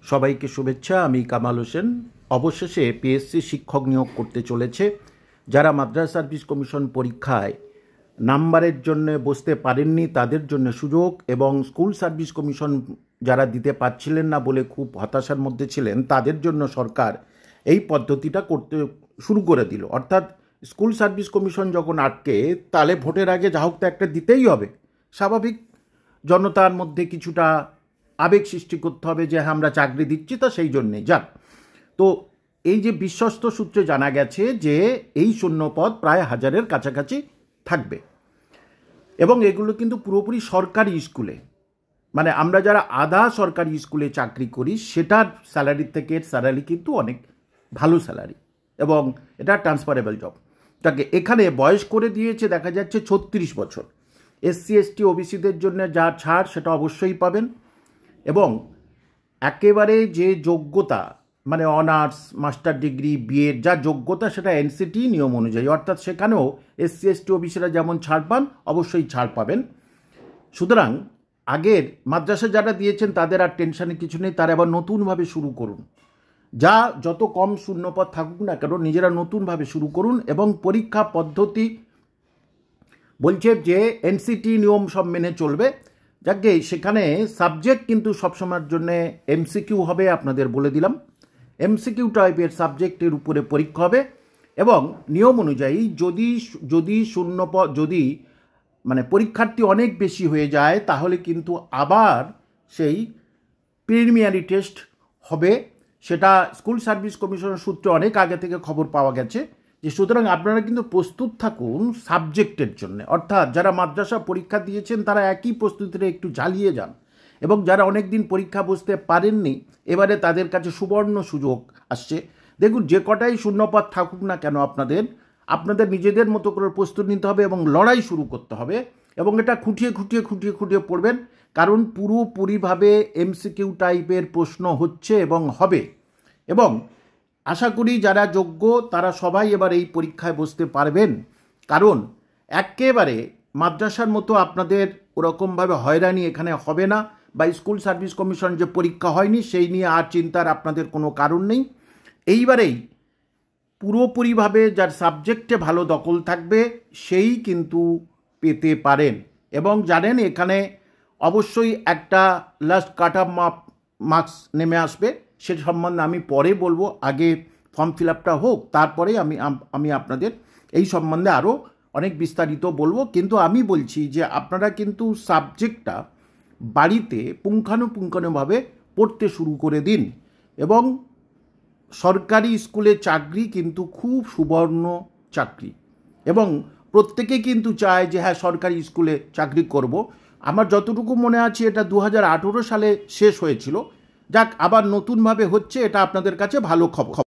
সবাইকে শুভেচ্ছা। আমি কামাল হোসেন। অবশেষে পিএসসি শিক্ষক নিয়োগ করতে চলেছে। যারা মাদ্রাসা সার্ভিস কমিশন পরীক্ষায় নাম্বারের জন্য বসতে পারেননি তাদের জন্য সুযোগ, এবং স্কুল সার্ভিস কমিশন যারা দিতে পারছিলেন না বলে খুব হতাশার মধ্যে ছিলেন তাদের জন্য সরকার এই পদ্ধতিটা করতে শুরু করে দিল। অর্থাৎ স্কুল সার্ভিস কমিশন যখন আটকে, তাহলে ভোটের আগে যা হোক তো একটা দিতেই হবে। স্বাভাবিক, জনতার মধ্যে কিছুটা আবেগ সৃষ্টি করতে হবে যে হ্যাঁ আমরা চাকরি দিচ্ছি, তা সেই জন্যেই যাক। তো এই যে বিশ্বস্ত সূত্রে জানা গেছে যে এই শূন্যপদ প্রায় 1000-এর কাছাকাছি থাকবে, এবং এগুলো কিন্তু পুরোপুরি সরকারি স্কুলে, মানে আমরা যারা আধা সরকারি স্কুলে চাকরি করি সেটার স্যালারির থেকে এর স্যালারি কিন্তু অনেক ভালো স্যালারি, এবং এটা ট্রান্সফারেবল জব। তাকে এখানে বয়স করে দিয়েছে দেখা যাচ্ছে 36 বছর। এসসি এসটি ওবিসিদের জন্য যা ছাড় সেটা অবশ্যই পাবেন, এবং একেবারে যে যোগ্যতা মানে অনার্স, মাস্টার ডিগ্রি, বিএড যা যোগ্যতা সেটা এনসিটি নিয়ম অনুযায়ী, অর্থাৎ সেখানেও এসসি এসটি ওবিসিরা যেমন ছাড় পান অবশ্যই ছাড় পাবেন। সুতরাং আগের মাদ্রাসা যারা দিয়েছেন তাদের আর টেনশনে কিছু নেই, তারা আবার নতুনভাবে শুরু করুন। যা যত কম শূন্যপদ থাকুক না কেন নিজেরা নতুনভাবে শুরু করুন, এবং পরীক্ষা পদ্ধতি বলছে যে এনসিটি নিয়ম সব মেনে চলবে। যাকে সেখানে সাবজেক্ট কিন্তু সবসময়ের জন্যে এমসিকিউ হবে, আপনাদের বলে দিলাম। এমসিকিউ টাইপের সাবজেক্টের উপরে পরীক্ষা হবে, এবং নিয়ম অনুযায়ী যদি শূন্যপদ যদি মানে পরীক্ষার্থী অনেক বেশি হয়ে যায় তাহলে কিন্তু আবার সেই প্রিলিমিনারি টেস্ট হবে। সেটা স্কুল সার্ভিস কমিশনের সূত্রে অনেক আগে থেকে খবর পাওয়া গেছে। যে সুতরাং আপনারা কিন্তু প্রস্তুত থাকুন সাবজেক্টের জন্য, অর্থাৎ যারা মাদ্রাসা পরীক্ষা দিয়েছেন তারা একই প্রস্তুতিতে একটু ঝালিয়ে যান, এবং যারা অনেক দিন পরীক্ষা বসতে পারেননি এবারে তাদের কাছে সুবর্ণ সুযোগ আসছে। দেখুন, যে কটাই শূন্যপদ থাকুক না কেন আপনাদের নিজেদের মতো করে প্রস্তুতি নিতে হবে এবং লড়াই শুরু করতে হবে, এবং এটা খুঁটিয়ে পড়বেন, কারণ পুরোপুরিভাবে এমসিকিউ টাইপের প্রশ্ন হচ্ছে এবং হবে। এবং আশা করি যারা যোগ্য তারা সবাই এবার এই পরীক্ষায় বসতে পারবেন, কারণ একেবারে মাদ্রাসার মতো আপনাদের ওরকমভাবে হয়রানি এখানে হবে না, বা স্কুল সার্ভিস কমিশন যে পরীক্ষা হয়নি সেই নিয়ে আর চিন্তার আপনাদের কোনো কারণ নেই। এইবারেই পুরোপুরিভাবে যার সাবজেক্টে ভালো দখল থাকবে সেই কিন্তু পেতে পারেন, এবং জানেন এখানে অবশ্যই একটা লাস্ট কাট অফ মার্কস নেমে আসবে, সে সম্বন্ধে আমি পরে বলবো। আগে ফর্ম ফিল আপটা হোক, তারপরে আমি আপনাদের এই সম্বন্ধে আরও অনেক বিস্তারিত বলবো। কিন্তু আমি বলছি যে আপনারা কিন্তু সাবজেক্টটা বাড়িতে পুঙ্খানুপুঙ্খানুভাবে পড়তে শুরু করে দিন, এবং সরকারি স্কুলে চাকরি কিন্তু খুব সুবর্ণ চাকরি, এবং প্রত্যেকে কিন্তু চায় যে হ্যাঁ সরকারি স্কুলে চাকরি করব। আমার যতটুকু মনে আছে এটা 2018 সালে শেষ হয়েছিল। যাক, আবার নতুনভাবে হচ্ছে, এটা আপনাদের কাছে ভালো খবর।